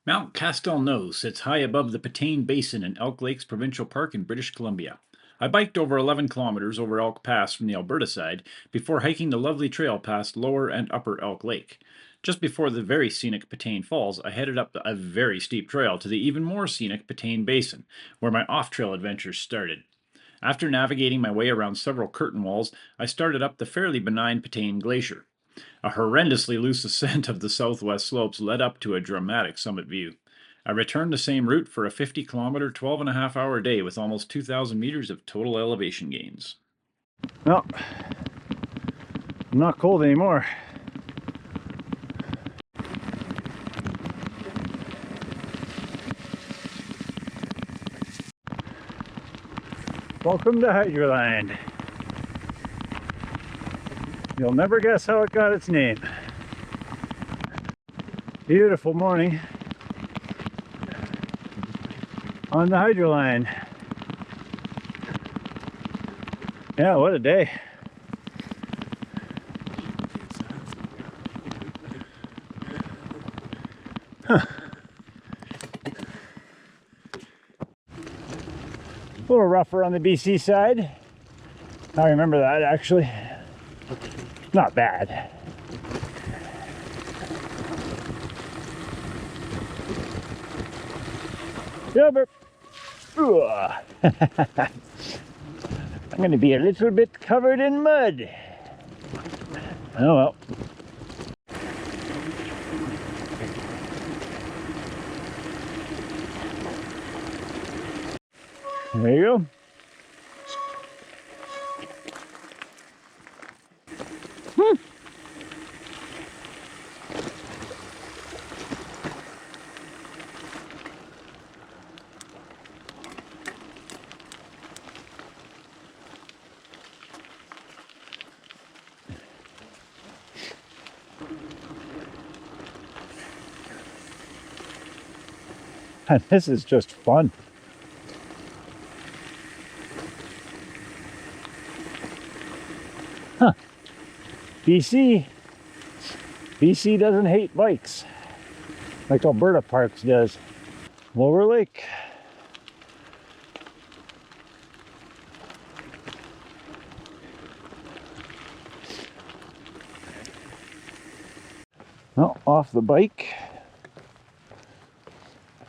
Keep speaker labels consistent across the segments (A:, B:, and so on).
A: Mount Castelnau sits high above the Patane Basin in Elk Lakes Provincial Park in British Columbia. I biked over 11 kilometers over Elk Pass from the Alberta side before hiking the lovely trail past Lower and Upper Elk Lake. Just before the very scenic Patane Falls, I headed up a very steep trail to the even more scenic Patane Basin, where my off trail adventures started. After navigating my way around several curtain walls, I started up the fairly benign Patane Glacier. A horrendously loose ascent of the southwest slopes led up to a dramatic summit view. I returned the same route for a 50-kilometer, 12.5 hour day with almost 2,000 meters of total elevation gains.
B: Well, I'm not cold anymore. Welcome to Hydroland. You'll never guess how it got its name. Beautiful morning on the Hydroline. Yeah, what a day. Huh. A little rougher on the BC side. I remember that actually. Not bad. Silver. I'm going to be a little bit covered in mud. Oh well. There you go. And this is just fun. Huh. BC doesn't hate bikes like Alberta Parks does. Lower Lake. Well, off the bike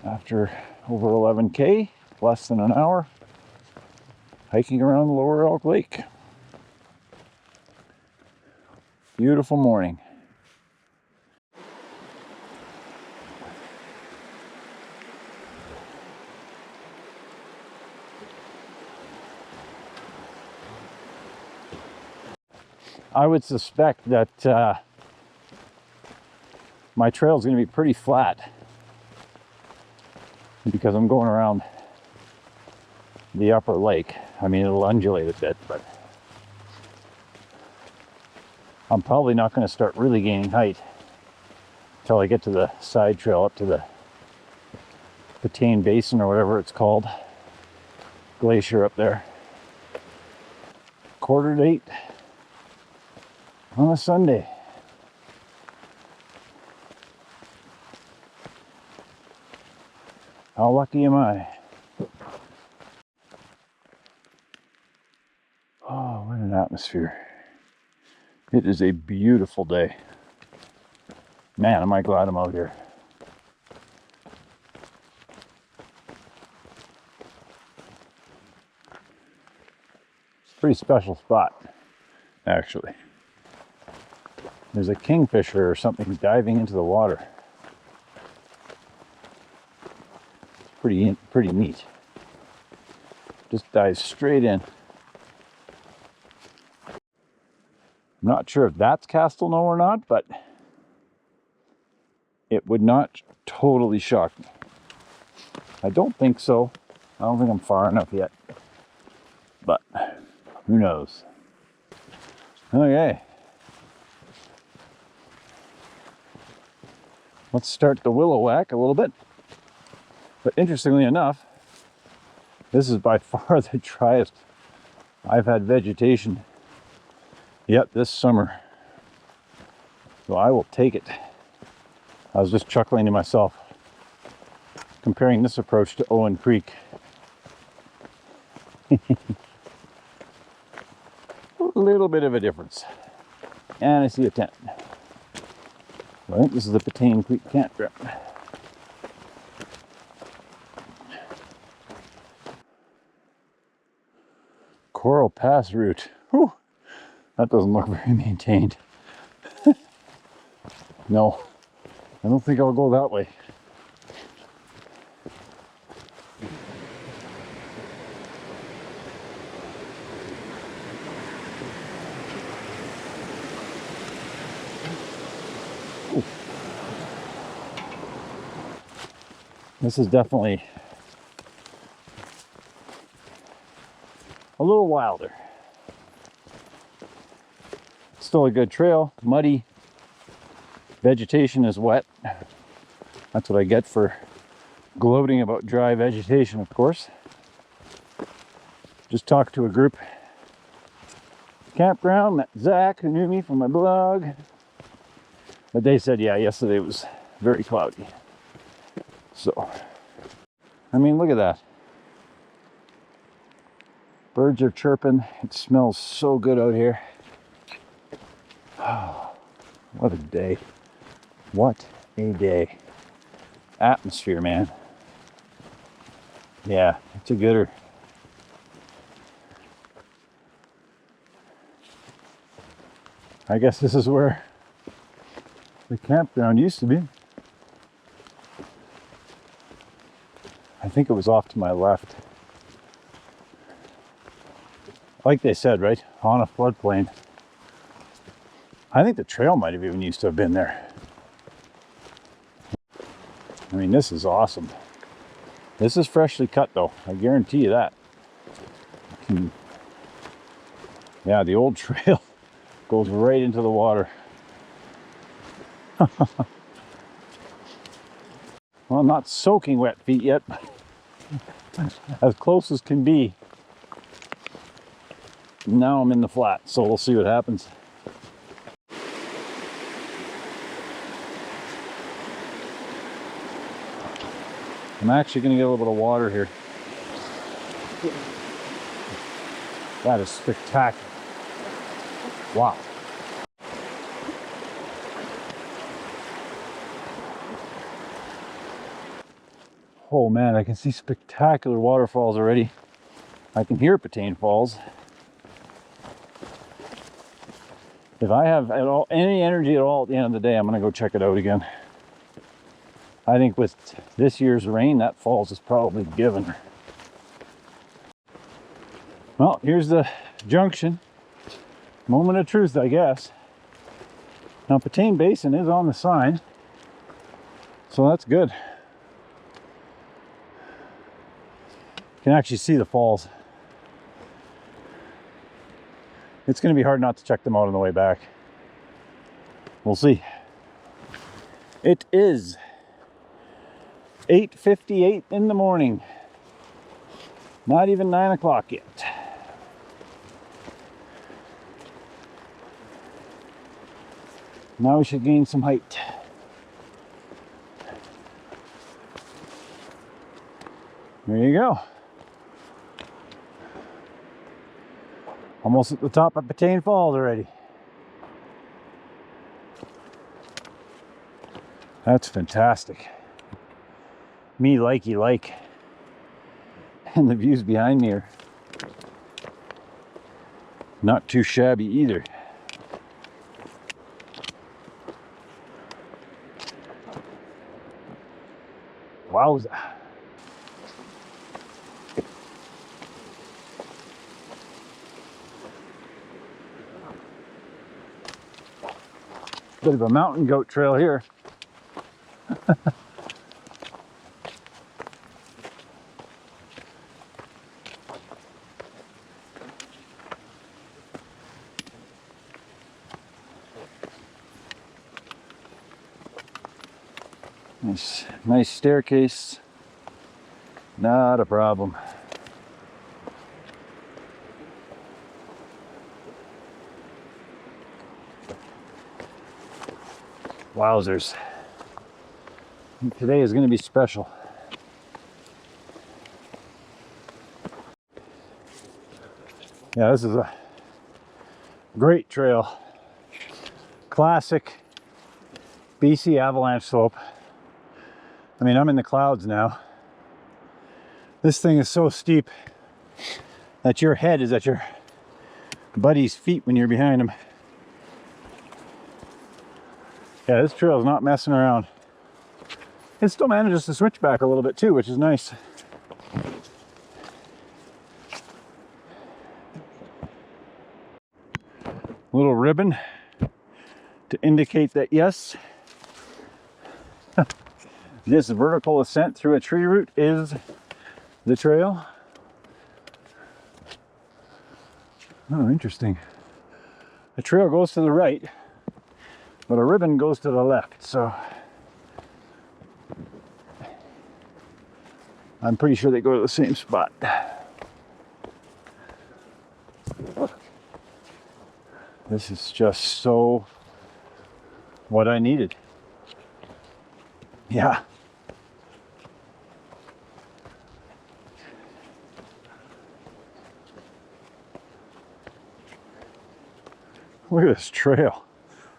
B: after over 11K, less than an hour, hiking around the Lower Elk Lake. Beautiful morning. I would suspect that my trail is going to be pretty flat because I'm going around the upper lake. I mean, it'll undulate a bit, but I'm probably not going to start really gaining height until I get to the side trail up to the Patane Basin or whatever it's called. Glacier up there. 7:45 on a Sunday. How lucky am I? Oh, what an atmosphere. It is a beautiful day. Man, am I glad I'm out here. It's a pretty special spot, actually. There's a kingfisher or something diving into the water. It's pretty neat. Just dives straight in. I'm not sure if that's Castelnau or not, but it would not totally shock me. I don't think so. I don't think I'm far enough yet. But who knows? Okay. Let's start the willow whack a little bit. But interestingly enough, this is by far the driest I've had vegetation yet this summer. So I will take it. I was just chuckling to myself. comparing this approach to Owen Creek. A little bit of a difference. And I see a tent. I think this is the Patane Creek campground. Coral Pass route. Whew, that doesn't look very maintained. No, I don't think I'll go that way. Ooh. This is definitely a little wilder. Still a good trail, muddy. Vegetation is wet. That's what I get for gloating about dry vegetation, of course. Just talked to a group campground, met Zach, who knew me from my blog. But they said, yeah, yesterday was very cloudy. So, I mean, look at that. Birds are chirping. It smells so good out here. Oh, what a day. What a day. Atmosphere, man. Yeah, it's a gooder. I guess this is where the campground used to be. I think it was off to my left. Like they said, right? On a floodplain. I think the trail might have even used to have been there. I mean, this is awesome. This is freshly cut though, I guarantee you that. Yeah, the old trail goes right into the water. Well, not soaking wet feet yet, but as close as can be. Now I'm in the flat, so we'll see what happens. I'm actually going to get a little bit of water here. That is spectacular. Wow. Oh man, I can see spectacular waterfalls already. I can hear Patane Falls. If I have at all any energy at all at the end of the day, I'm going to go check it out again. I think with this year's rain, that falls is probably given. Well, here's the junction. Moment of truth, I guess. Now, Patane Basin is on the sign, so that's good. You can actually see the falls. It's going to be hard not to check them out on the way back. We'll see. It is 8:58 in the morning. Not even 9 o'clock yet. Now we should gain some height. There you go. Almost at the top of Patane Falls already. That's fantastic. Me likey like. And the views behind me are not too shabby either. Wowza. Bit of a mountain goat trail here. Nice staircase. Not a problem. Wowzers. Today is going to be special. Yeah, this is a great trail. Classic BC avalanche slope. I mean, I'm in the clouds now. This thing is so steep that your head is at your buddy's feet when you're behind him. Yeah, this trail is not messing around. It still manages to switch back a little bit too, which is nice. Little ribbon to indicate that yes, this vertical ascent through a tree root is the trail. Oh, interesting. The trail goes to the right, but a ribbon goes to the left, so I'm pretty sure they go to the same spot. This is just so what I needed. Yeah. Look at this trail.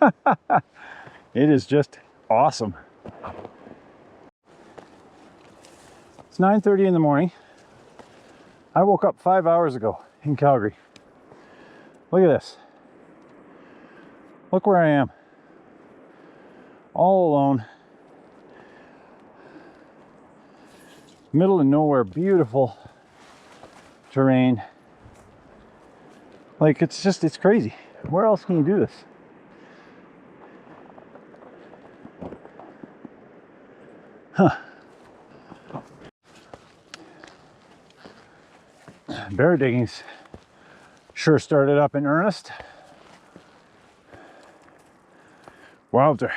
B: It is just awesome. It's 9:30 in the morning. I woke up 5 hours ago in Calgary. Look at this. Look where I am. All alone. Middle of nowhere, beautiful terrain. Like, it's crazy. Where else can you do this? Huh. Bear diggings sure started up in earnest. Wowzer.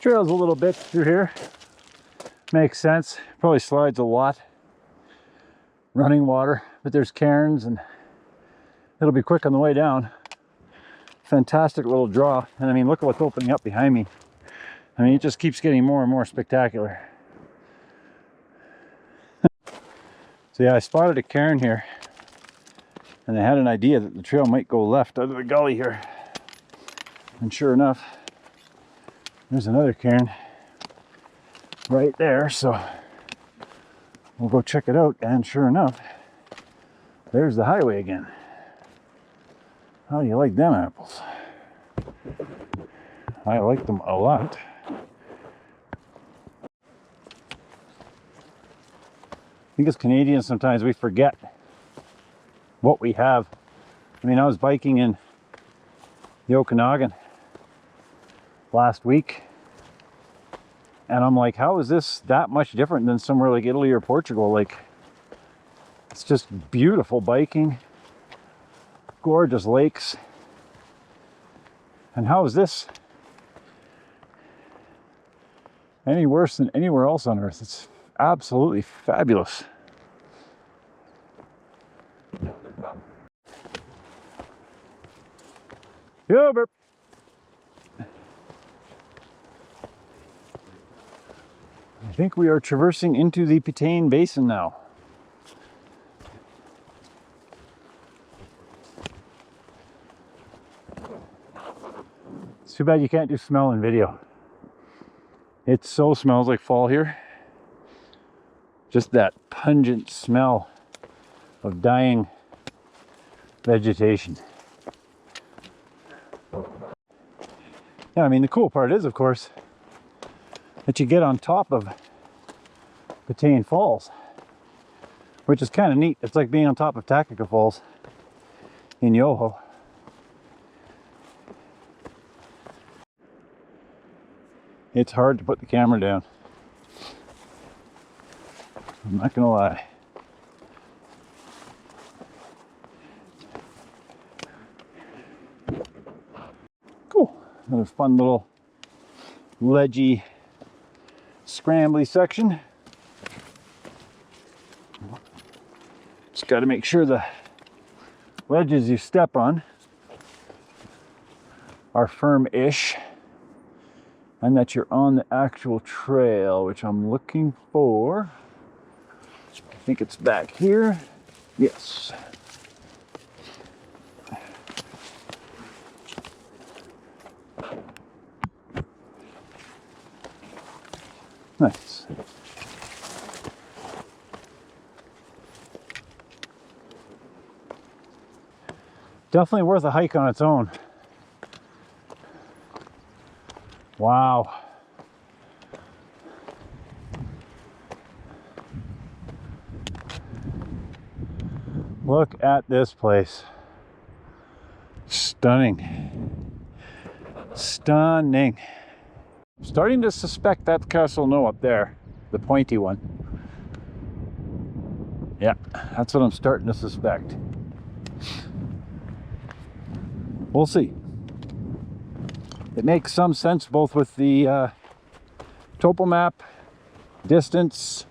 B: Trails a little bit through here. Makes sense. Probably slides a lot. Running water, but there's cairns and it'll be quick on the way down. Fantastic little draw. And I mean, look at what's opening up behind me. I mean, it just keeps getting more and more spectacular. So yeah, I spotted a cairn here and I had an idea that the trail might go left out of the gully here. And sure enough, there's another cairn right there. So we'll go check it out. And sure enough, there's the highway again. How do you like them apples? I like them a lot. I think as Canadians, sometimes we forget what we have. I mean, I was biking in the Okanagan last week, and I'm like, how is this that much different than somewhere like Italy or Portugal? Like, it's just beautiful biking, gorgeous lakes. And how is this any worse than anywhere else on earth? It's absolutely fabulous. Yeah, burp. I think we are traversing into the Patane Basin now. It's too bad you can't do smell in video. It so smells like fall here. Just that pungent smell of dying vegetation. Yeah, I mean, the cool part is, of course, that you get on top of Patane Falls, which is kind of neat. It's like being on top of Takaka Falls in Yoho. It's hard to put the camera down. I'm not gonna lie. Cool. Another fun little ledgy, scrambly section. Just got to make sure the ledges you step on are firm-ish, and that you're on the actual trail, which I'm looking for. I think it's back here. Yes. Nice. Definitely worth a hike on its own. Wow. Look at this place. Stunning. Stunning. I'm starting to suspect that's Castelnau up there, the pointy one. Yeah, that's what I'm starting to suspect. We'll see. It makes some sense both with the topo map, distance.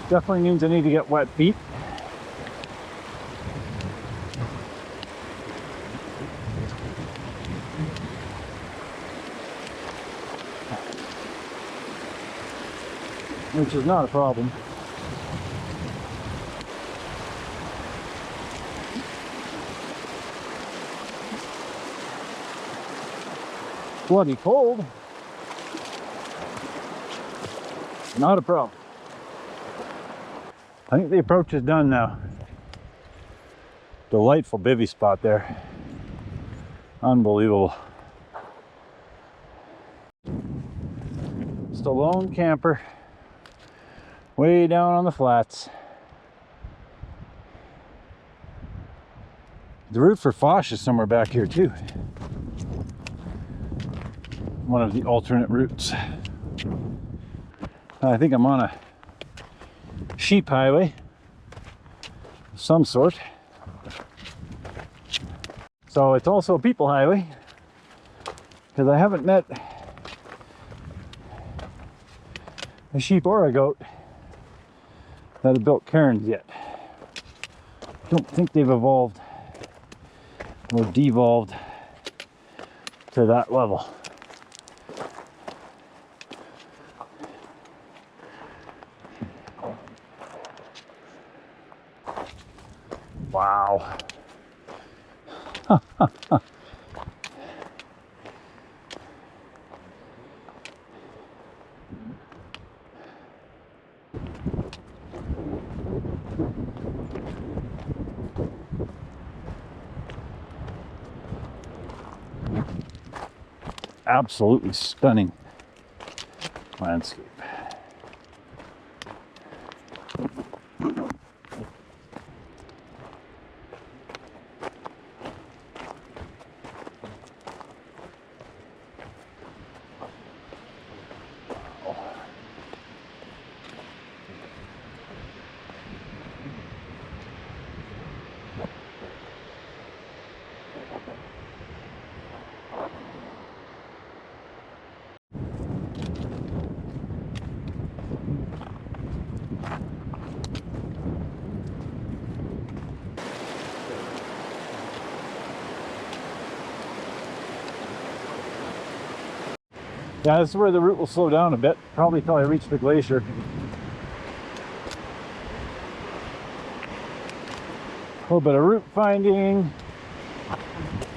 B: Definitely means I need to get wet feet. Which is not a problem. Bloody cold. Not a problem. I think the approach is done now. Delightful bivvy spot there. Unbelievable. Just a lone camper way down on the flats. The route for Foch is somewhere back here too. One of the alternate routes. I think I'm on a sheep highway of some sort. So it's also a people highway, because I haven't met a sheep or a goat that have built cairns yet. Don't think they've evolved or devolved to that level. Wow. Absolutely stunning landscape. Yeah, this is where the route will slow down a bit, probably till I reach the glacier. A little bit of route finding,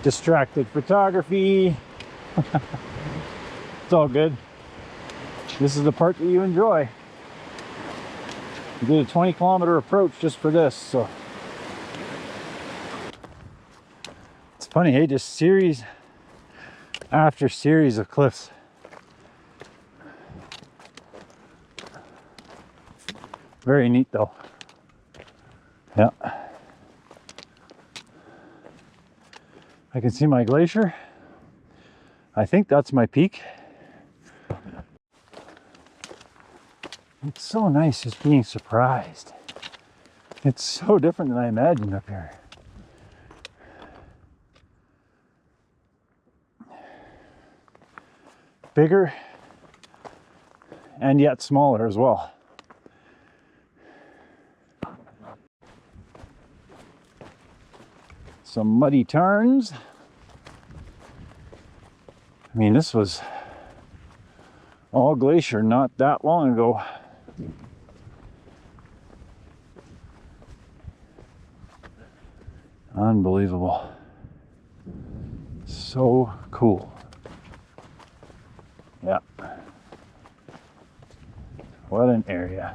B: distracted photography. It's all good. This is the part that you enjoy. We did a 20-kilometer approach just for this, so. It's funny, hey, just series after series of cliffs. Very neat though. Yeah. I can see my glacier. I think that's my peak. It's so nice just being surprised. It's so different than I imagined up here. Bigger and yet smaller as well. Some muddy turns. I mean, this was all glacier not that long ago. Unbelievable. So cool. Yeah. What an area.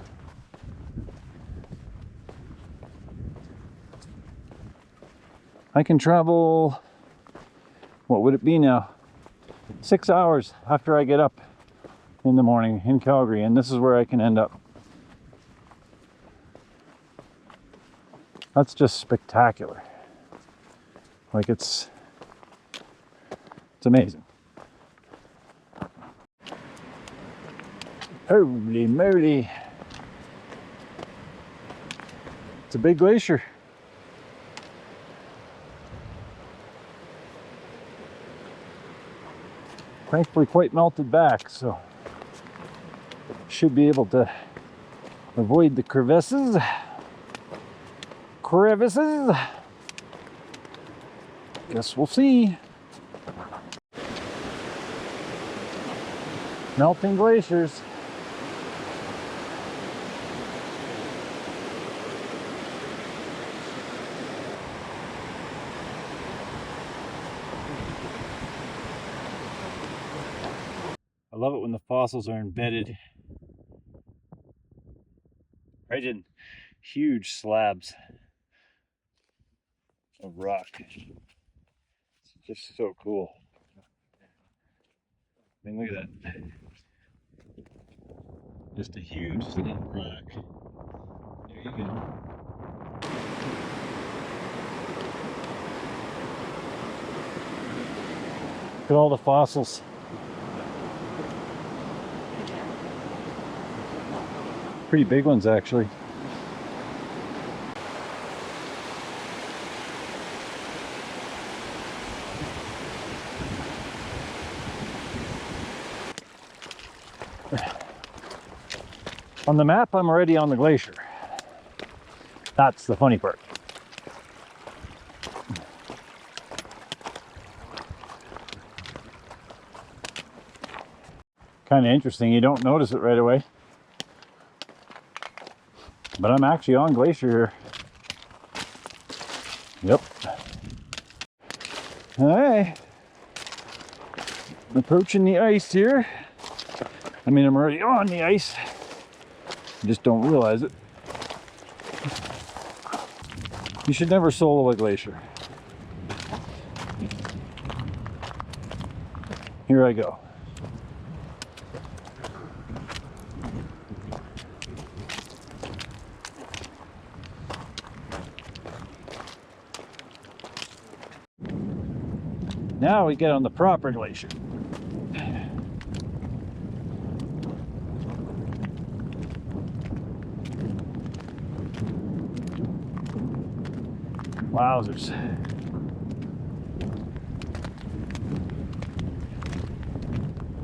B: I can travel, what would it be now? 6 hours after I get up in the morning in Calgary, and this is where I can end up. That's just spectacular. Like it's amazing. Holy moly. It's a big glacier. Thankfully quite melted back, so should be able to avoid the crevices. Guess we'll see. Melting glaciers. I love it when the fossils are embedded right in huge slabs of rock. It's just so cool. I mean, look at that. Just a huge slab of rock. There you go. Look at all the fossils. Pretty big ones, actually. On the map, I'm already on the glacier. That's the funny part. Kind of interesting, you don't notice it right away. But I'm actually on glacier here. Yep. Alright. Approaching the ice here. I mean, I'm already on the ice. I just don't realize it. You should never solo a glacier. Here I go. Now we get on the proper glacier. Wowzers.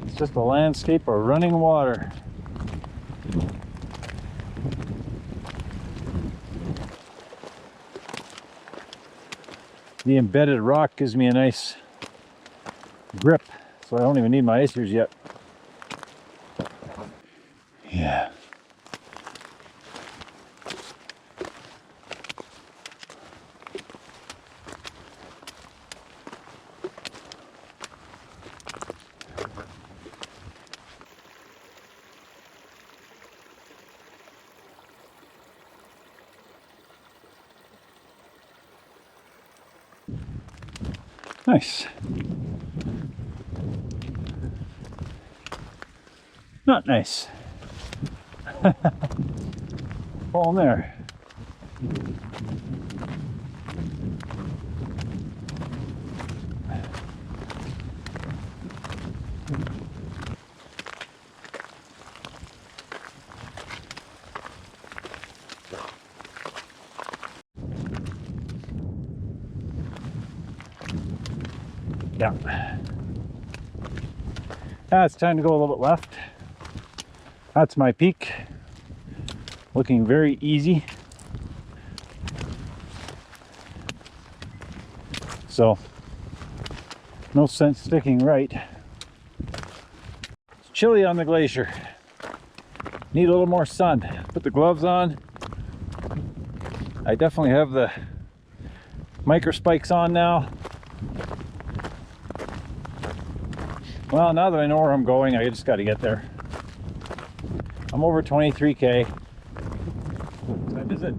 B: It's just a landscape of running water. The embedded rock gives me a nice grip, so I don't even need my icers yet. Yeah. Nice. Not nice. Fall in there. Yeah. Now it's time to go a little bit left. That's my peak. Looking very easy. So, no sense sticking right. It's chilly on the glacier. Need a little more sun. Put the gloves on. I definitely have the micro spikes on now. Well, now that I know where I'm going, I just got to get there. I'm over 23K. What time is it?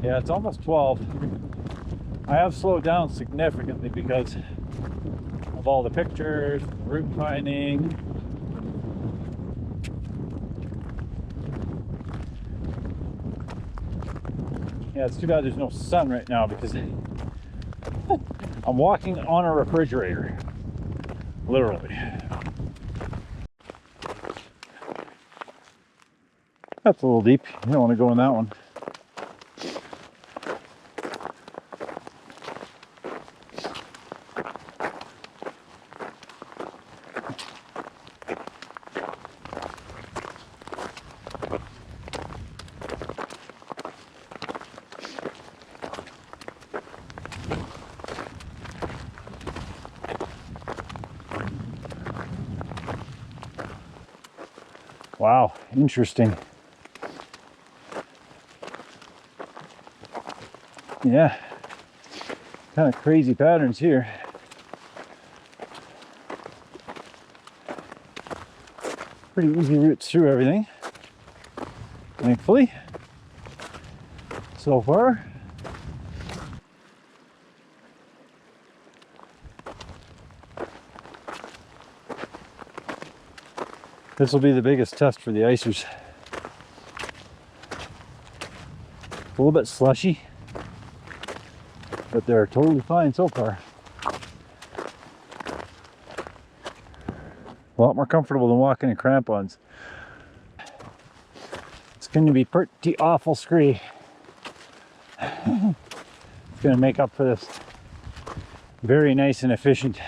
B: Yeah, it's almost 12. I have slowed down significantly because of all the pictures, route finding. Yeah, it's too bad there's no sun right now because I'm walking on a refrigerator, literally. That's a little deep. You don't want to go in that one. Wow, interesting. Yeah, kind of crazy patterns here. Pretty easy routes through everything, thankfully, so far. This will be the biggest test for the icers. A little bit slushy, but they're totally fine so far. A lot more comfortable than walking in crampons. It's going to be pretty awful scree. It's going to make up for this very nice and efficient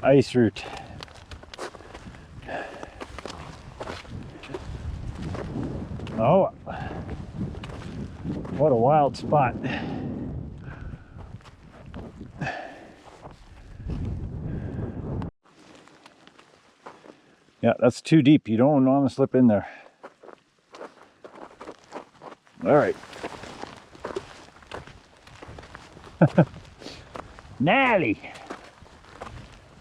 B: ice route. Oh, what a wild spot. Yeah, that's too deep. You don't want to slip in there. All right. Gnarly.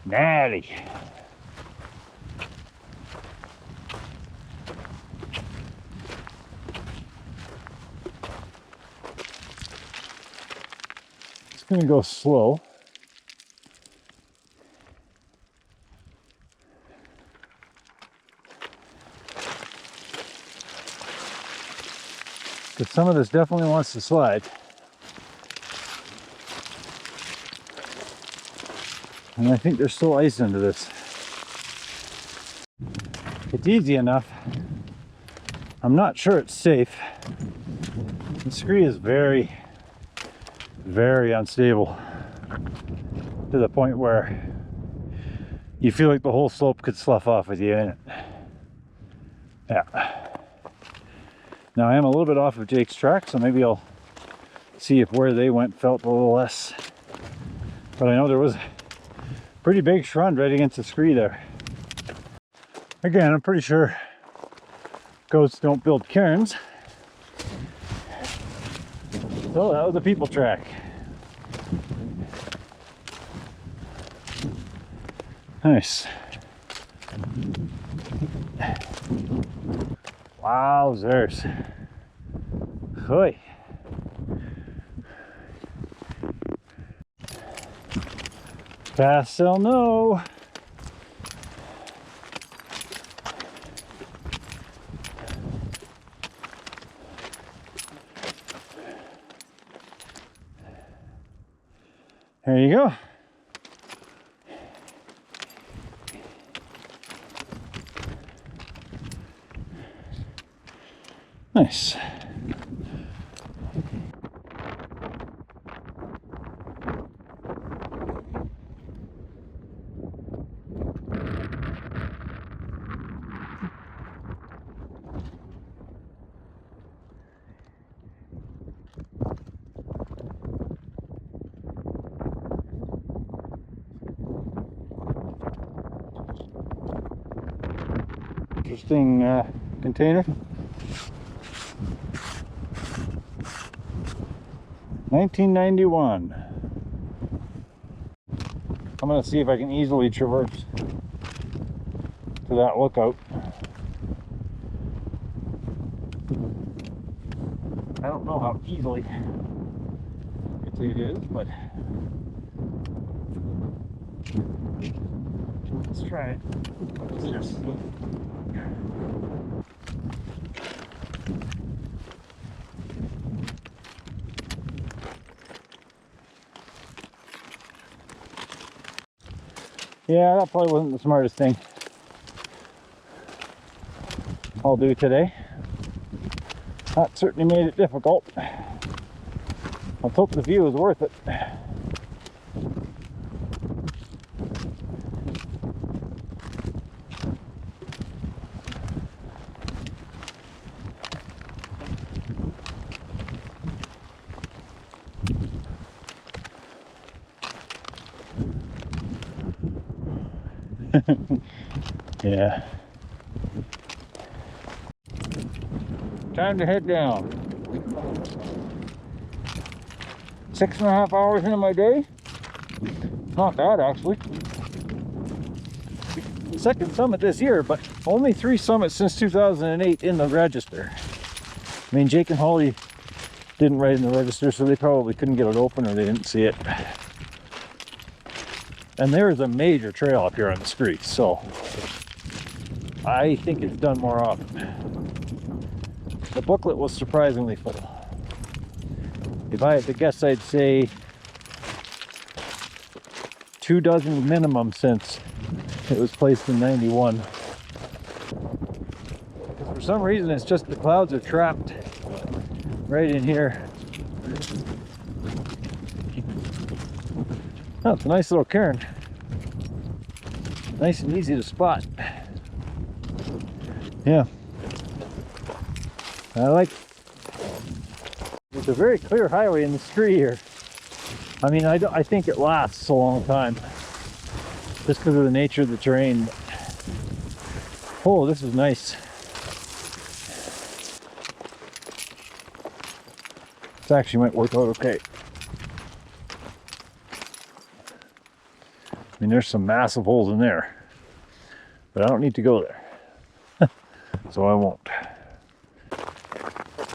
B: Gnarly. It's going to go slow. But some of this definitely wants to slide. And I think there's still ice under this. It's easy enough. I'm not sure it's safe. The scree is very, very unstable to the point where you feel like the whole slope could slough off with you in it. Yeah. Now I am a little bit off of Jake's track, so maybe I'll see if where they went felt a little less. But I know there was a pretty big schrund right against the scree there. Again, I'm pretty sure goats don't build cairns. So that was a people track. Nice. Wowzers. Hoy. Castelnau. There you go. Nice. interesting container. 1991. I'm going to see if I can easily traverse to that lookout. I don't know how easily it is, but let's try it. Yes. Yeah, that probably wasn't the smartest thing I'll do today. That certainly made it difficult. Let's hope the view is worth it. Yeah. Time to head down. 6.5 hours into my day. Not bad, actually. Second summit this year, but only 3 summits since 2008 in the register. I mean, Jake and Holly didn't write in the register, so they probably couldn't get it open or they didn't see it. And there is a major trail up here on the street, so I think it's done more often. The booklet was surprisingly full. If I had to guess, I'd say 24 minimum since it was placed in 91. For some reason, it's just the clouds are trapped right in here. Oh, it's a nice little cairn. Nice and easy to spot. Yeah. It's a very clear highway in the street here. I mean, I think it lasts a long time. Just because of the nature of the terrain. Oh, this is nice. This actually might work out okay. I mean, there's some massive holes in there, but I don't need to go there, so I won't.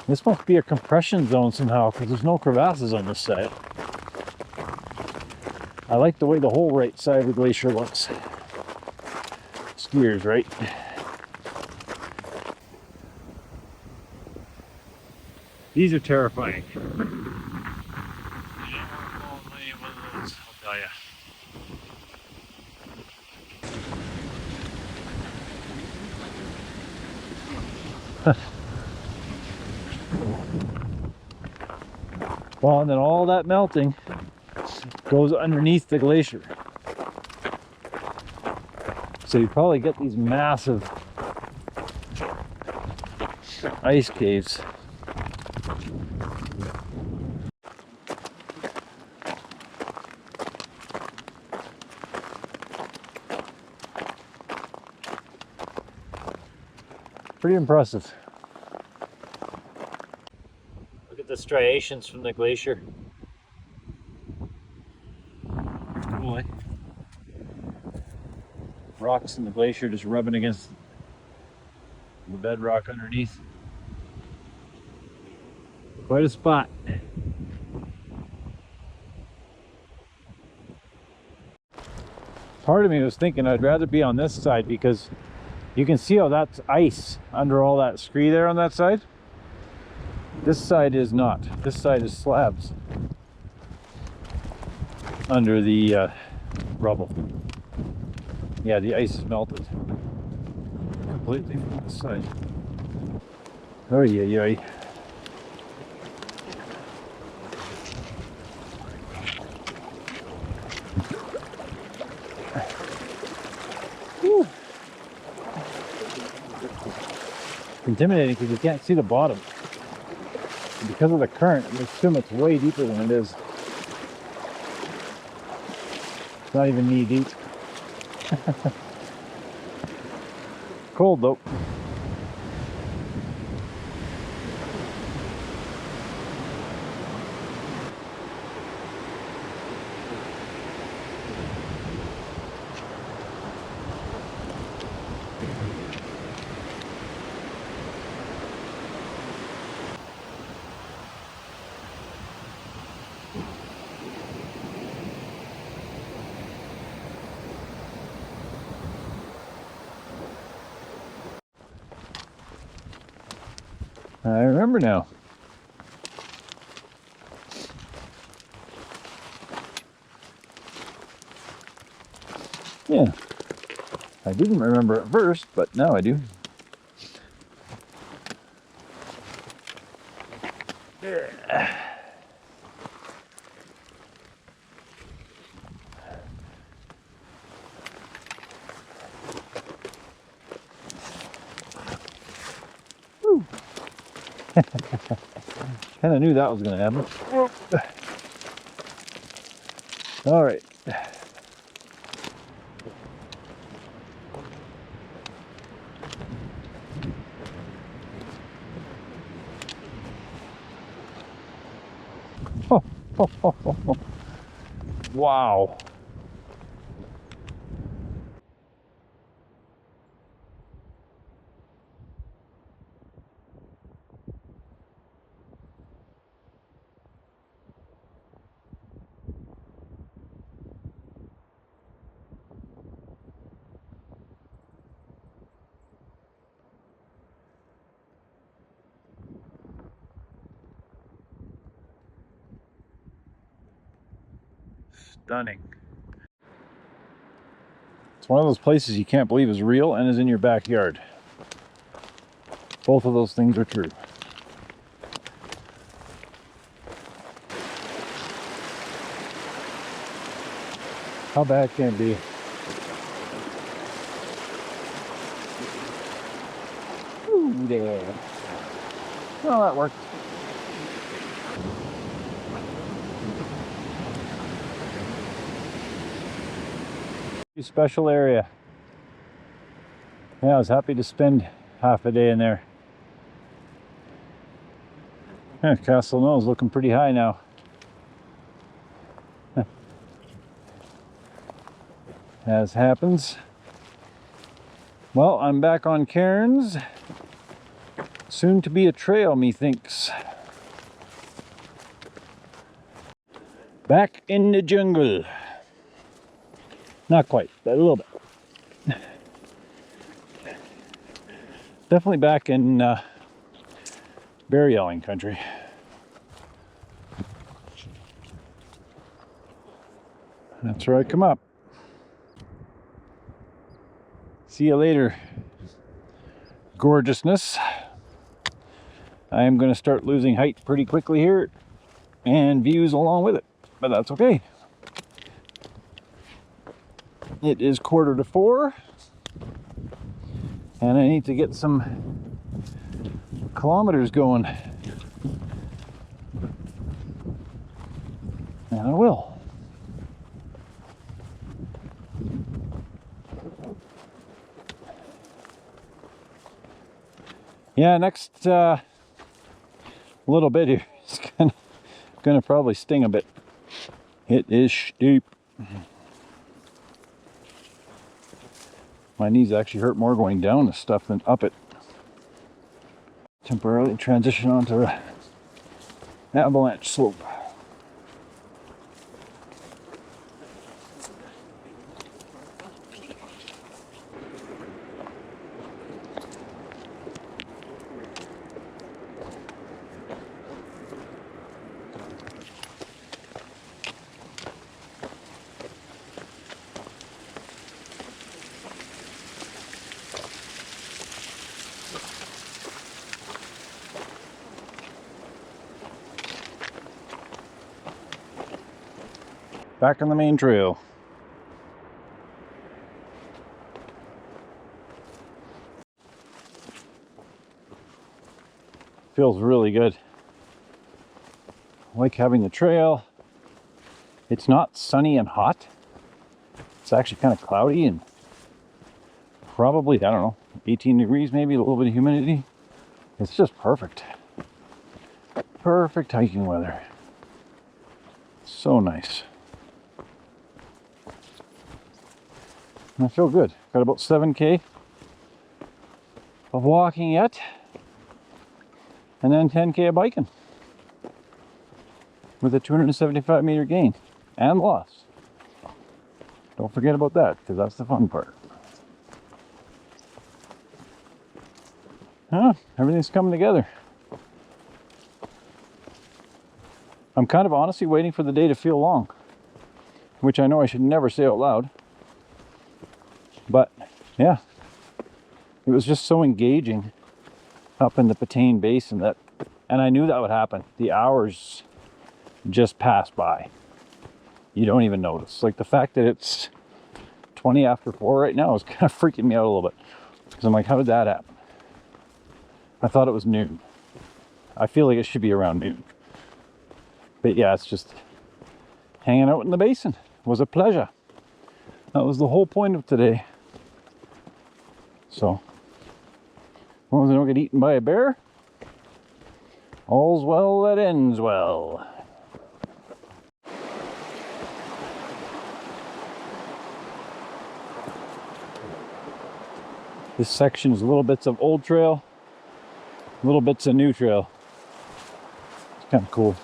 B: This must be a compression zone somehow, because there's no crevasses on this side. I like the way the whole right side of the glacier looks. Skiers, right? These are terrifying. I'll tell ya. Well, and then all that melting goes underneath the glacier. So you probably get these massive ice caves. Pretty impressive. Look at the striations from the glacier. Cool, eh? Rocks in the glacier just rubbing against the bedrock underneath. Quite a spot. Part of me was thinking I'd rather be on this side because you can see how that's ice under all that scree there on that side. This side is not. This side is slabs under the rubble. Yeah, the ice is melted completely from this side. Oh yeah, yeah. Intimidating because you can't see the bottom. And because of the current, I assume it's way deeper than it is. It's not even knee deep. Cold though. I remember now. Yeah. I didn't remember at first, but now I do. Kind of knew that was going to happen. All right. Oh, oh, oh, oh, oh. Wow. Stunning. It's one of those places you can't believe is real and is in your backyard. Both of those things are true. How bad can it be? Ooh, there. Well, that worked. Special area. Yeah, I was happy to spend half a day in there. Yeah, Castelnau is looking pretty high now. As happens. Well, I'm back on cairns. Soon to be a trail, methinks. Back in the jungle. Not quite, but a little bit. Definitely back in bear yelling country. That's where I come up. See you later, gorgeousness. I am going to start losing height pretty quickly here, and views along with it, but that's okay. It is 3:45, and I need to get some kilometers going, and I will. Yeah, next little bit here is gonna probably sting a bit. It is steep. My knees actually hurt more going down this stuff than up it. Temporarily transition onto an avalanche slope. Back on the main trail. Feels really good. I like having the trail. It's not sunny and hot. It's actually kind of cloudy and probably, I don't know, 18 degrees maybe, a little bit of humidity. It's just perfect. Perfect hiking weather. So nice. I feel good. Got about 7K of walking yet, and then 10K of biking with a 275 meter gain and loss. Don't forget about that, because that's the fun part. Everything's coming together. I'm kind of honestly waiting for the day to feel long, which I know I should never say out loud. But yeah, it was just so engaging up in the Patane Basin that, and I knew that would happen. The hours just passed by. You don't even notice. Like the fact that it's 20 after 4 right now is kind of freaking me out a little bit. Because I'm like, how did that happen? I thought it was noon. I feel like it should be around noon. But yeah, it's just hanging out in the basin. It was a pleasure. That was the whole point of today. So, as long as I don't get eaten by a bear, all's well that ends well. This section is little bits of old trail, little bits of new trail. It's kind of cool.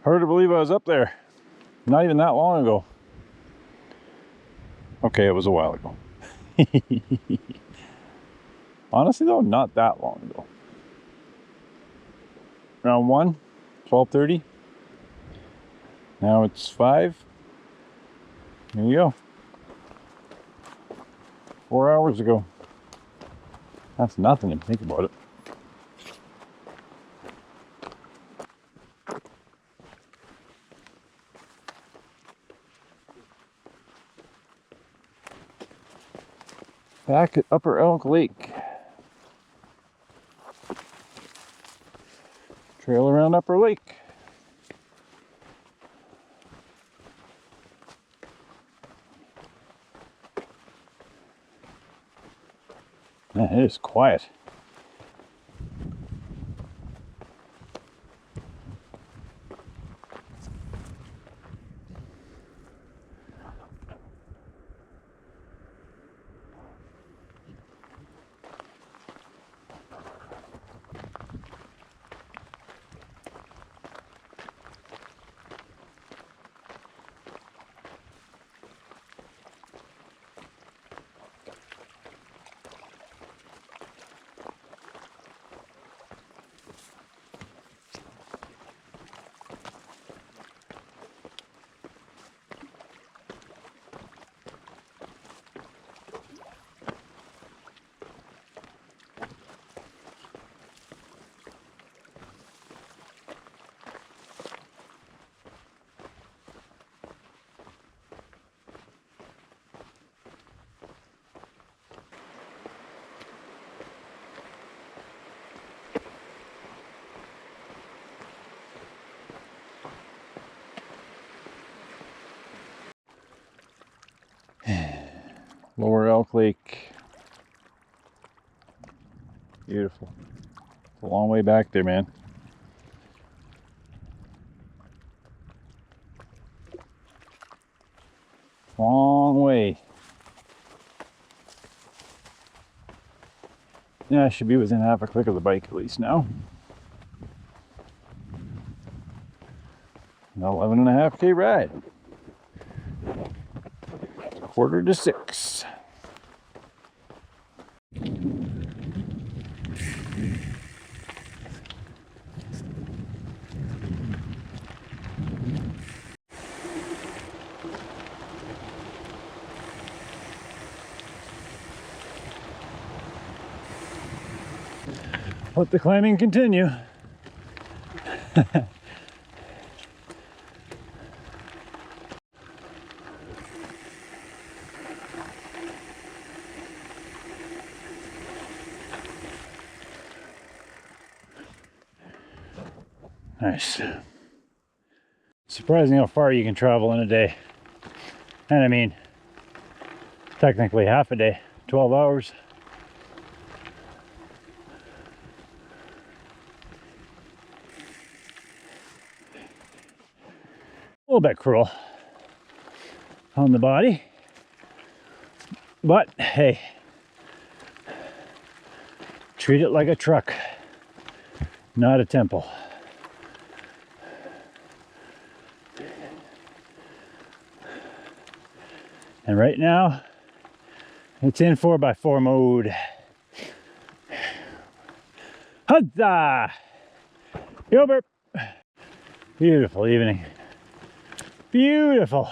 B: Hard to believe I was up there. Not even that long ago. Okay, it was a while ago. Honestly though, not that long ago. Around 1, 12:30. Now it's 5. There you go. 4 hours ago. That's nothing if you think about it. Back at Upper Elk Lake. Trail around Upper Lake. Man, it is quiet. Lower Elk Lake. Beautiful. It's a long way back there, man. Long way. Yeah, I should be within half a click of the bike at least now. An 11.5K ride. 5:45. Let the climbing continue. Nice. Surprising how far you can travel in a day. And I mean, technically half a day, 12 hours. little bit cruel on the body, but hey, treat it like a truck, not a temple. And right now, it's in 4x4 mode. Huzzah! Gilbert! Beautiful evening. Beautiful.